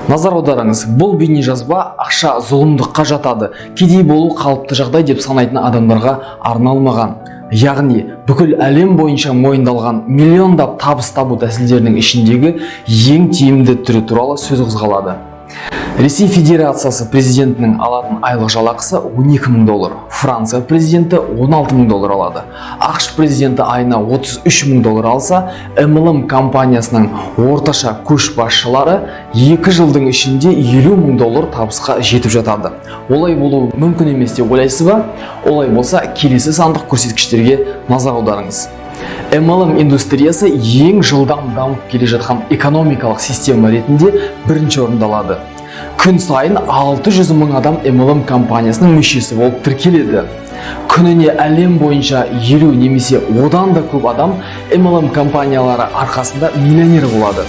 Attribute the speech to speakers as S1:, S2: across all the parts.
S1: Назар аударыңыз, бұл бейне жазба ақша зұлымдыққа жатады, кедей болу қалыпты жағдай деп санайтын адамдарға арналмаған. Яғни, бүкіл әлем бойынша мойындалған миллиондап табыс табу тәсілдерінің ішіндегі ең тиімді түрі туралы сөз қозғалады. Ресей Федерациясы президентінің алатын айлық жалақысы $12,000, Франция президенті $16,000 алады. ақш президенті айына $33,000 алса, MLM компаниясының орташа көшбасшылары 2 жылдың ішінде $50,000 табысқа жетіп жатады. Олай болу мүмкін емес деп ойлайсыз ба? Олай болса, келесі сандық көрсеткіштерге назар аударыңыз. MLM индустриясы ең жылдам дамып келе жатқан экономикалық система ретінде бірінші орында алады. Күн сайын 600 мың адам MLM компаниясының мүшесі болып тіркеледі. Күніне әлем бойынша 50 немесе одан да көп адам MLM компаниялары арқасында миллионер болады.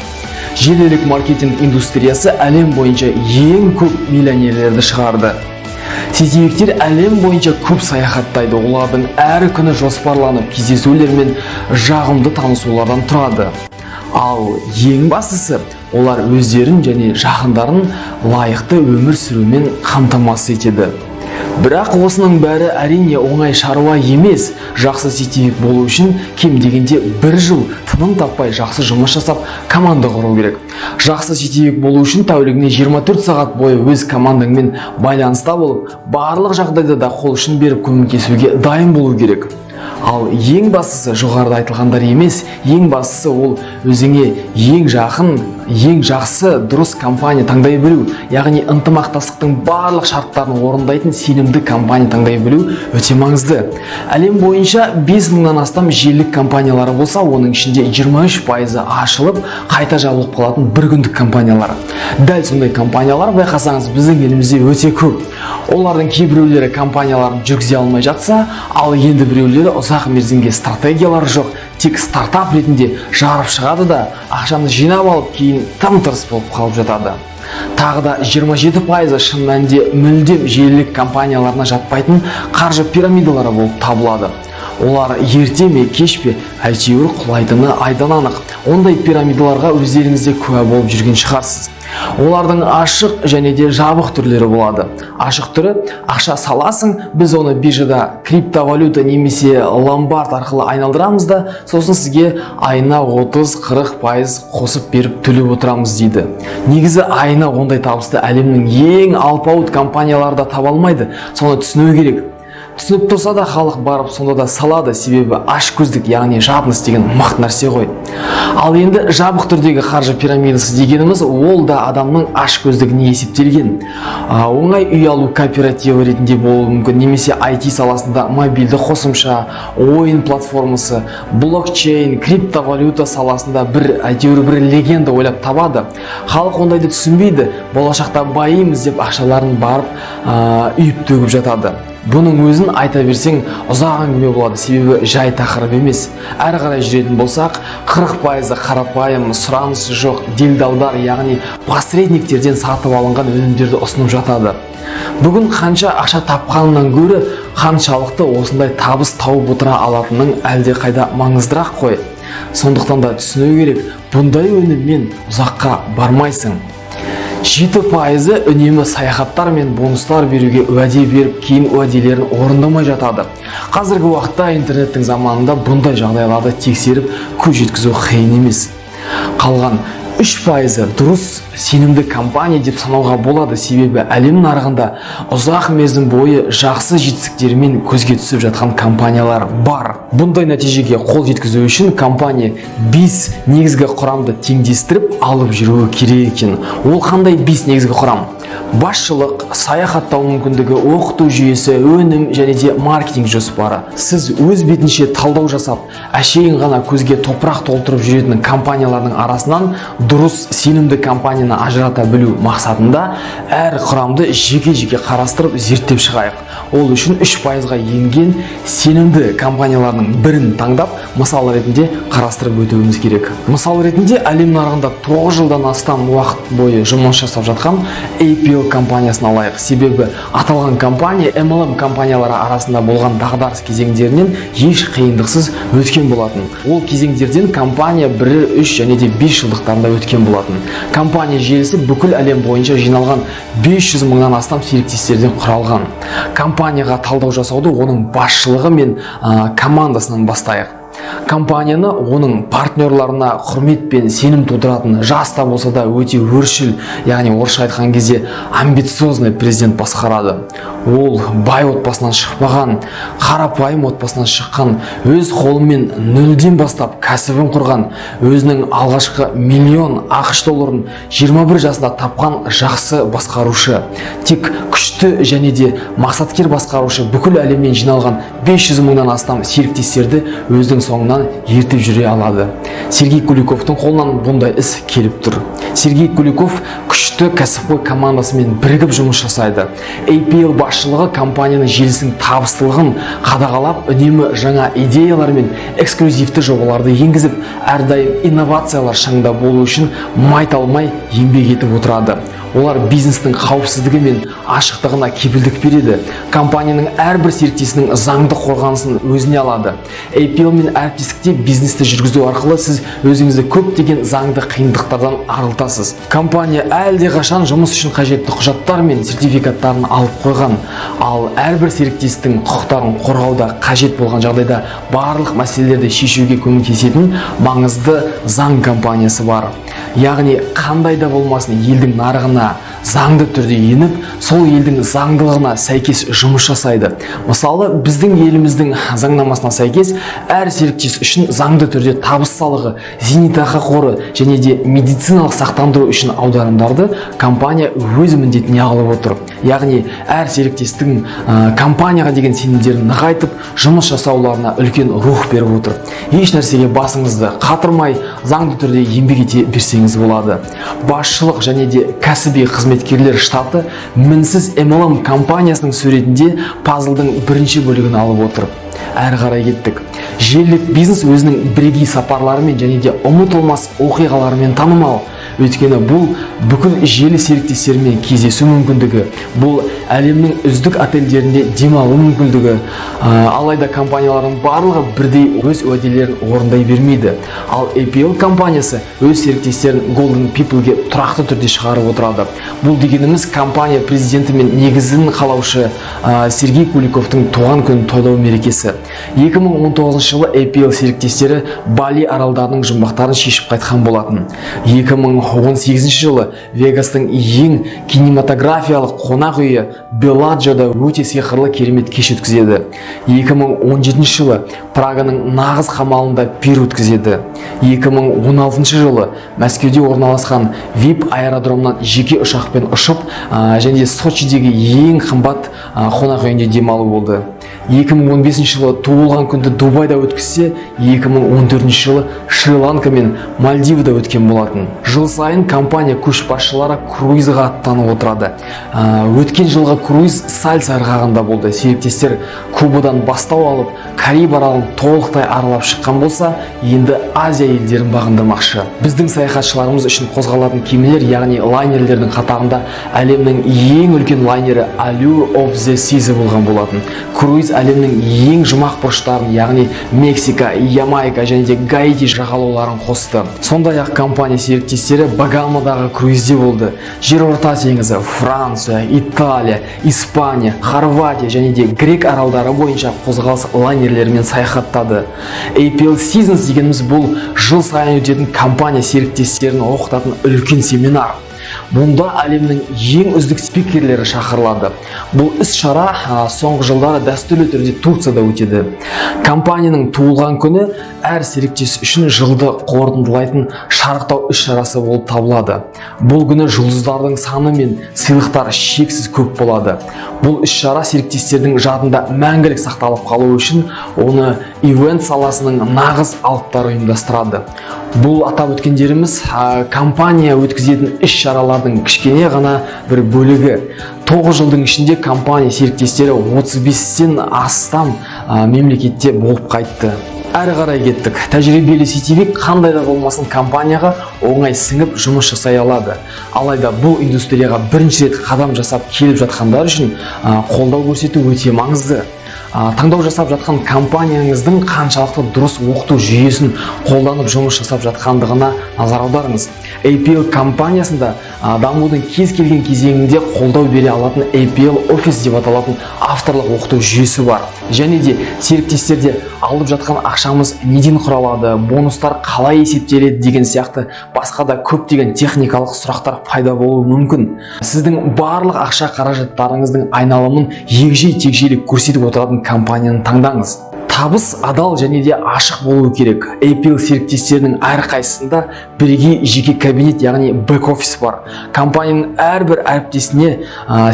S1: Желілік маркетинг индустриясы әлем бойынша ең көп миллионерлерді шығарды. Сетевиктер әлем бойынша көп саяхаттайды, олардың әр күні жоспарланып кездесулер мен жағымды танысулардан тұрады. Ал ең бастысы, олар өздерін және жақындарын лайықты өмір сүрумен қамтамасыз етеді. Бірақ осының бәрі әрине оңай шаруа емес. Жақсы сетевик болу үшін кем дегенде 1 жыл тыным таппай жақсы жұмыс жасап, команда құру керек. Жақсы сетевик болу үшін тәулігіне 24 сағат бойы өз командаңмен байланыста болып, барлық жағдайда да қол ұшын беріп көмектесуге дайын болу керек. Ал ең бастысы жоғарыда айтылғандар емес, ең бастысы ол өзіңе ең жақын, ең жақсы дұрыс компания таңдай білу, яғни ынтымақтастықтың барлық шарттарын орындайтын сенімді компания таңдай білу өте маңызды. Әлем бойынша 5000-нан астам желілік компаниялары болса, оның ішінде 23% ашылып, қайта жабылып қалатын бір күндік компаниялар. Дәл сондай компаниялар байқасаңыз біздің елімізде өте көп. Олардың кейбіреулері компанияларын жүргізе алмай жатса, ал енді біреулері ұзақ мерзімге стратегиялары жоқ, тек стартап ретінде жарып шығады да, ақшаны жинап алып, кейін тым-тырыс болып қалып жатады. Тағы да 27% шын мәнінде мүлдем желілік компанияларына жатпайтын қаржы пирамидалары болып табылады. Олар ерте ме кеш пе әйтеуір құлайтыны айдан анық. Ондай пирамидаларға өздеріңізде куә болып жүрген шығарсыз. Олардың ашық және де жабық түрлері болады. Ашық түрі ақша саласың, біз оны биржада криптовалюта немесе ломбард арқылы айналдырамыз да, сосын сізге айына 30-40% қосып беріп төлеп отырамыз дейді. Негізі айына ондай табысты әлемнің ең алпауыт компаниялары да таба алмайды. Соны түсіну керек. Түсініп тұрса да халық барып сонда да салады, себебі аш көздік, яғни жадыныс деген мықты нәрсе ғой. Ал енді жабық түрдегі қаржы пирамидасы дегеніміз, ол да адамның аш көздігіне есептелген. Оңай үй алу кооперативі ретінде болуы мүмкін, немесе IT саласында мобильді қосымша, ойын платформасы, блокчейн, криптовалюта саласында әйтеуір бір легенда ойлап табады. Халық ондайды түсінбейді, болашақта байимыз деп ақшаларын барып үйіп төгіп жатады. Бұның өзін айта берсең ұзақ әңгіме болады, себебі жай тақырып емес. Әрі қарай жүретін болсақ, 40% қарапайым, сұранысы жоқ делдалдар, яғни посредниктерден сатып алынған өнімдерді ұсынып жатады. Бүгін қанша ақша тапқанынан гөрі қаншалықты осындай табыс тауып отыра алатының әлде қайда маңыздырақ қой. Сондықтан да түсіну керек, бұндай өніммен ұзаққа бармайсың. 7% үнемі саяхаттар мен бонустар беруге уәде беріп, кейін уәделерін орындамай жатады. Қазіргі уақытта интернеттің заманында бұндай жағдайларды тексеріп көз жеткізу қиын емес. Қалған 3% дұрыс сенімді компания деп санауға болады, себебі әлем нарығында ұзақ мерзім бойы жақсы жетістіктермен көзге түсіп жатқан компаниялар бар. Бұндай нәтижеге қол жеткізу үшін компания 5 негізгі құрамды теңдестіріп алып жүруі керек екен. Ол қандай 5 негізгі құрам? Басшылық, саяхаттау мүмкіндігі, оқыту жүйесі, өнім және де маркетинг жоспары. Сіз өз бетінше талдау жасап, әшейін ғана көзге топырақ толтырып жүретін компаниялардың арасынан дұрыс сенімді компанияны ажырата білу мақсатында әр құрамды жеке-жеке қарастырып зерттеп шығайық. Ол үшін 3%-ға енген сенімді компаниялардың бірін таңдап, мысал ретінде қарастырып өтуіміз керек. Мысал ретінде әлем нарығында 9 жылдан астам уақыт бойы жұмыс жасап жатқан AP APL компаниясын алайық. Себебі аталған компания MLM компаниялары арасында болған дағдарыс кезеңдерінен еш қиындықсыз өткен болатын. Ол кезеңдерден компания 1, 3 және де 5 жылдықтарында өткен болатын. Компания желісі бүкіл әлем бойынша жиналған 500 мыңнан астам серіктестерден құралған. Компанияға талдау жасауды оның басшылығы мен командасынан бастайық. Компанияны оның партнерларына құрмет пен сенім тудыратын, жаста болса да өте өршіл, яғни орысша айтқан кезде амбициозный президент басқарады. Ол бай отбасынан шықпаған, қарапайым отбасынан шыққан, өз қолымен нөлден бастап кәсібін құрған, өзінің алғашқы миллион ақш долларын 21 жасында тапқан жақсы басқарушы. Тек күшті және де мақсаткер басқарушы бүкіл әлемнен жиналған 500 мыңнан астам серіктестерді өздің соңынан ертіп жүре алады. Сергей Куликовтың қолынан бұндай іс келіп тұр. Сергей Куликов күшті кәсіпқой командасымен бірігіп жұмыс жасайды. APL басшылығы компанияның желісінің табыстылығын қадағалап, үнемі жаңа идеялар мен эксклюзивті жобаларды енгізіп, әрдайым инновациялар шаңда болу үшін майталмай еңбек етіп отырады. Олар бизнестің қауіпсіздігі мен ашықтығына кепілдік береді. Компанияның әрбір серіктесінің заңды қорғанысын өзіне алады. APL мен әріптестікте бизнесті жүргізу арқылы сіз өзіңізді көптеген заңды қиындықтардан арылтасыз. Компания әлде қашан жұмыс үшін қажетті құжаттар мен сертификаттарын алып қойған, ал әрбір серіктестің құқықтарын қорғауда қажет болған жағдайда барлық мәселелерді шешуге көмектесетін маңызды заң компаниясы бар. Яғни қандай да болмасын елдің нарығына заңды түрде еніп, сол елдің заңдылығына сәйкес жұмыс жасайды. Мысалы, біздің еліміздің заңнамасына сәйкес әр серіктес үшін заңды түрде табыс салығы, зейнетақы қоры және де медициналық сақтандыру үшін аударымдарды компания өз міндетіне алып отыр. Яғни әр серіктестің компанияға деген сенімдерін нығайтып, жұмыс жасауларына үлкен рух беріп отыр. Еш нәрсеге басыңызды қатырмай, заңды түрде еңбек ете берсеңіз болады. Басшылық және де кәсіби қызметкерлер штаты мінсіз MLM компаниясының суретінде пазлдың бірінші бөлігін алып отыр. Әрі қарай кеттік. Желілік бизнес өзінің бірегей сапарларымен және де ұмытылмас оқиғаларымен танымал. Өйткені бұл бүкіл желі серіктестерімен кездесу мүмкіндігі, бұл әлемнің үздік отельдерінде демалу мүмкіндігі. Алайда компаниялардың барлығы бірдей өз уәделерін орындай бермейді. Ал APL компаниясы өз серіктестерін Golden People-ге тұрақты түрде шығарып отырады. Бұл дегеніміз компания президенті мен негізін қалаушы Сергей Куликовтың туған күнін тойлау мерекесі. 2019 жылы APL серіктестері Бали аралдарының жұмбақтарын шешіп қайтқан болатын. 2018 жылы Вегастың ең кинематографиялық қонақ үйі Белладжода өте сиқырлы керемет кеш өткізеді. 2017 жылы Праганың нағыз қамалында пир өткізеді. 2016 жылы Мәскеуде орналасқан VIP аэродромнан жеке ұшақпен ұшып, және Сочидегі ең қымбат қонақ үйінде демалу болды. 2015 жылы туылған күнді Дубайда өткізсе, 2014 жылы Шри-Ланка мен Мальдивада өткен болатын. Жыл сайын компания көшбасшылары круизға аттанып отырады. Өткен жылғы круиз Сальса ырғағында болды. Серіктестер Кубадан бастау алып, Кариб аралын толықтай аралап шыққан болса, енді Азия елдерін бағындырмақшы. Біздің саяхатшыларымыз үшін қозғалатын кемелер, яғни лайнерлердің қатарында әлемнің ең үлкен лайнері Allure of the Seas болған болатын. Круиз әлемнің ең жұмақ бұрыштарын, яғни Мексика, Ямайка және де Гаити жағалауларын қосты. Сондай-ақ компания серіктестері Багамадағы круизде болды. Жерорта теңізі, Франция, Италия, Испания, Хорватия және де Грек аралдары бойынша қозғалыс лайнерлерімен саяхаттады. APL Seasons дегеніміз бұл жыл сайын өтетін компания серіктестерін оқытатын үлкен семинар. Мұнда әлемнің ең үздік спикерлері шақырылады. Бұл іс-шара соңғы жылдары дәстүрлі түрде Турцияда өтеді. Компанияның туылған күні әр серіктес үшін жылды қорытындылайтын шарықтау іс-шарасы болып табылады. Бұл күні жұлдыздардың саны мен сыйлықтар шексіз көп болады. Бұл іс-шара серіктестердің жадында мәңгілік сақталып қалу үшін оны ивент саласының нағыз алыптары ұйымдастырады. Бұл атап өткендеріміз компания өткізетін іс-шаралардың кішкене ғана бір бөлігі. 9 жылдың ішінде компания серіктестері 35-тен астам мемлекетте болып қайтты. Әрі қарай кеттік. Тәжірибелі сетевик қандай да болмасын компанияға оңай сіңіп жұмыс жасай алады. Алайда бұл индустрияға бірінші рет қадам жасап келіп жатқандар үшін қолдау көрсету өте маңызды. Таңдау жасап жатқан компанияңыздың қаншалықты дұрыс оқыту жүйесін қолданып жұмыс жасап жатқандығына назар аударыңыз. APL компаниясында дамудың кез келген кезеңінде қолдау бере алатын APL Office деп аталатын авторлық оқыту жүйесі бар. Және де серіктестерде алып жатқан ақшамыз неден құралады, бонустар қалай есептеледі деген сияқты басқа да көптеген техникалық сұрақтар пайда болуы мүмкін. Сіздің барлық ақша қаражаттарыңыздың айналымын егжей-тегжейлі көрсетіп отыратын компанияны таңдаңыз. Табыс адал және де ашық болуы керек. APL серіктестерінің әрқайсысында бірегей жеке кабинет, яғни бэк-офис бар. Компанияның әрбір әріптесіне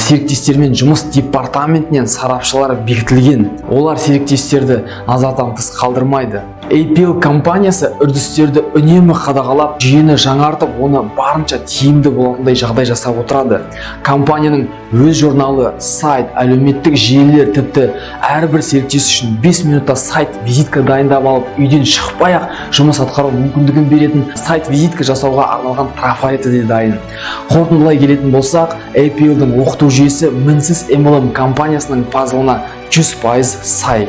S1: серіктестермен жұмыс департаментінен сарапшылар бекітілген. Олар серіктестерді назардан тыс қалдырмайды. APL компаниясы үрдістерді үнемі қадағалап, жүйені жаңартып, оны барынша тиімді болатындай жағдай жасап отырады. Компанияның өз журналы, сайт, әлеуметтік желілер, тіпті әрбір серіктес үшін 5 минутта сайт визитка дайындап алып, үйден шықпай-ақ жұмыс атқару мүмкіндігін беретін сайт визитка жасауға арналған трафареті де дайын. Қорытындылай келетін болсақ, APL-дің оқыту жүйесі мінсіз MLM компаниясының пазлына 100% сай.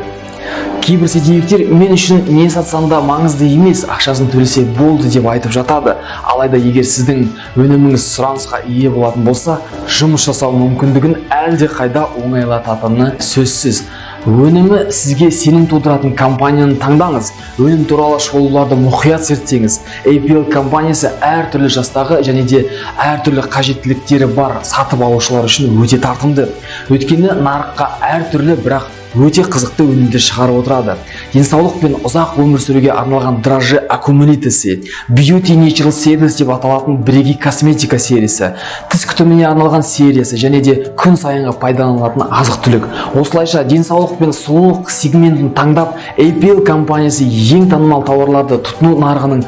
S1: Кейбір сетевиктер мен үшін не сатсам да маңызды емес, ақшасын төлесе болды деп айтып жатады. Алайда егер сіздің өніміңіз сұранысқа ие болатын болса, жұмыс жасау мүмкіндігін әлде қайда оңайлататыны сөзсіз. Өнімі сізге сенім тудыратын компанияны таңдаңыз. Өнім туралы шолуларды мұқият зерттеңіз. APL компаниясы әртүрлі жастағы және де әртүрлі қажеттіліктері бар сатып алушылар үшін өте тартымды. Өйткені нарыққа әртүрлі, бірақ өте қызықты өнімдер шығарып отырады. Денсаулық пен ұзақ өмір сүруге арналған дрожжи аккумулятасы, Beauty Natural Series деп аталатын бірегей косметика сериясы, тіс күтіміне арналған сериясы және де күн сайынғы пайдаланылатын азық-түлік. Осылайша денсаулық пен сұлулық сегментін таңдап, APL компаниясы ең танымал тауарларды тұтыну нарығының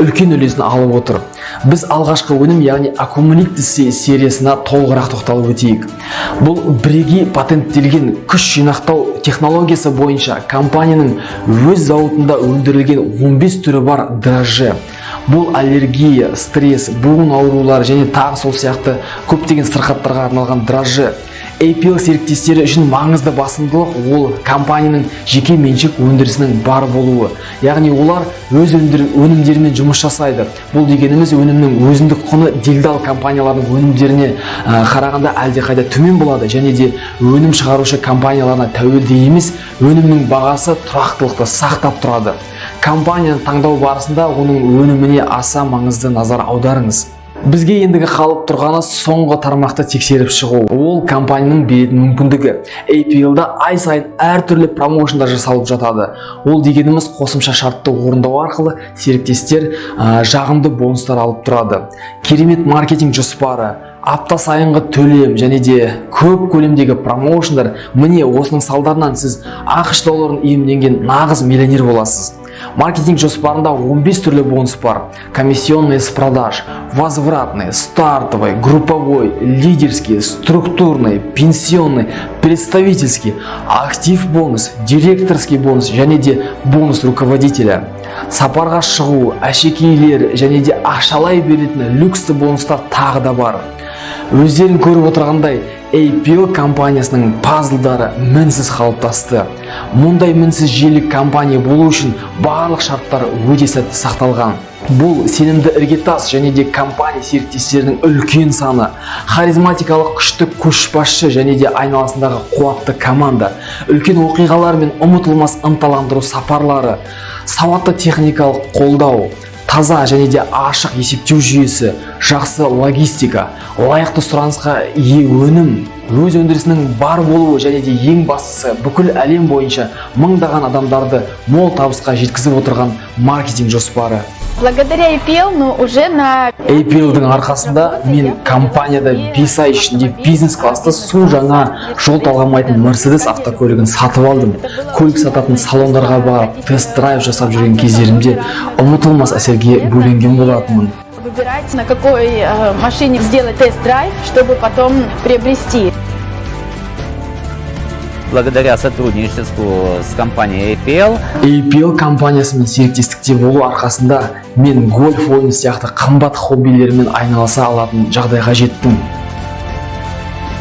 S1: үлкен үлесін алып отыр. Біз алғашқы өнім, яғни аккумулятасы сериясына толығырақ тоқталып өтейік. Бұл бірегей патенттелген күш жинақтау технологиясы бойынша компанияның өз зауытында өндірілген 15 түрі бар дрожжи. Бұл аллергия, стресс, буын аурулары және тағы сол сияқты көптеген сырқаттарға арналған дрожжи. APL серіктестері үшін маңызды басымдылық ол компанияның жеке меншік өндірісінің бар болуы. Яғни олар өз өнімдерімен жұмыс жасайды. Бұл дегеніміз өнімнің өзіндік құны делдал компаниялардың өнімдеріне қарағанда әлдеқайда төмен болады және де өнім шығарушы компанияларына тәуелді емес, өнімнің бағасы тұрақтылықты сақтап тұрады. Компанияны таңдау барысында оның өніміне аса маңызды назар аударыңыз. Бізге ендігі қалып тұрғаны соңғы тармақты тексеріп шығу. Ол компанияның беретін мүмкіндігі. APL-да ай сайын әртүрлі промоушндар жасалып жатады. Ол дегеніміз қосымша шартты орындау арқылы серіктестер жағымды бонустар алып тұрады. Керемет маркетинг жоспары, апта сайынғы төлем және де көп көлемдегі промоушндар, міне осының салдарынан сіз ақш долларын иемденген нағыз миллионер боласыз. Маркетинг жоспарында 15 түрлі бонус бар. Комиссионный с продаж, возвратный, стартовый, групповой, лидерский, структурный, пенсионный, представительский, актив бонус, директорский бонус және де бонус руководителя. Сапарға шығу, әшекейлер және де ақшалай беретін люксті бонустар тағы да бар. Өздерін көріп отырғандай, APL компаниясының пазлдары мінсіз қалыптасты. Мұндай мінсіз желі компания болу үшін барлық шарттар өте сәтті сақталған. Бұл сенімді іргетас және де компания серіктестерінің үлкен саны, харизматикалық күшті көшбасшы және де айналасындағы қуатты команда, үлкен оқиғалар мен ұмытылмас ынталандыру сапарлары, сауатты техникалық қолдау, таза және де ашық есептеу жүйесі, жақсы логистика, лайықты сұранысқа ие өнім, өз өндірісінің бар болуы және де ең бастысы бүкіл әлем бойынша мыңдаған адамдарды мол табысқа жеткізіп отырған маркетинг жоспары.
S2: Благодаря APL, уже на
S1: APL-дің арқасында мен компанияда 5 ай ішінде бизнес-класты су жаңа жол талғамайтын Mercedes автокөлігін сатып алдым. Көлік сататын салондарға барып, тест-драйв жасап жүрген кездерімде ұмытылмас әсерге бөленген болатынмын.
S2: Выбирать, на какой машине сделать тест-драйв, чтобы потом приобрести.
S3: благодаря сотрудничеству с компанией APL
S1: APL компаниясымен серіктестікте болу арқасында мен гольф ойыны сияқты қымбат хоббилермен айналыса алатын жағдайға жеттім.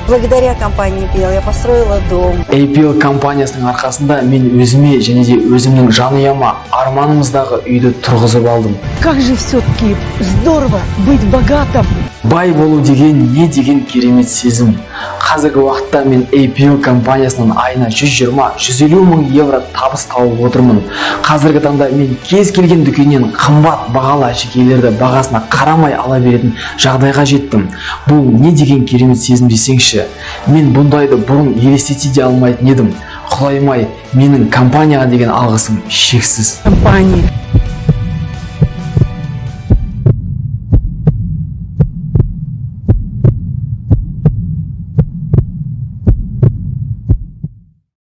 S4: Благодаря компании APL я построила дом.
S1: APL компаниясының арқасында мен өзіме және де өзімнің жанұяма арманымыздағы үйді тұрғызып алдым.
S5: Как же все-таки здорово быть богатым!
S1: Бай болу деген не деген керемет сезім. Қазіргі уақытта мен APL компаниясынан айына 120-150 мың евро табыс тауып отырмын. Қазіргі таңда мен кез келген дүкеннен қымбат бағалы әшекейлерді бағасына қарамай ала беретін жағдайға жеттім. Бұл не деген керемет сезім десеңші. Мен бұндайды бұрын елестете де алмайтын едім. Құдайым-ай, менің компанияға деген алғысым шексіз.
S5: Компании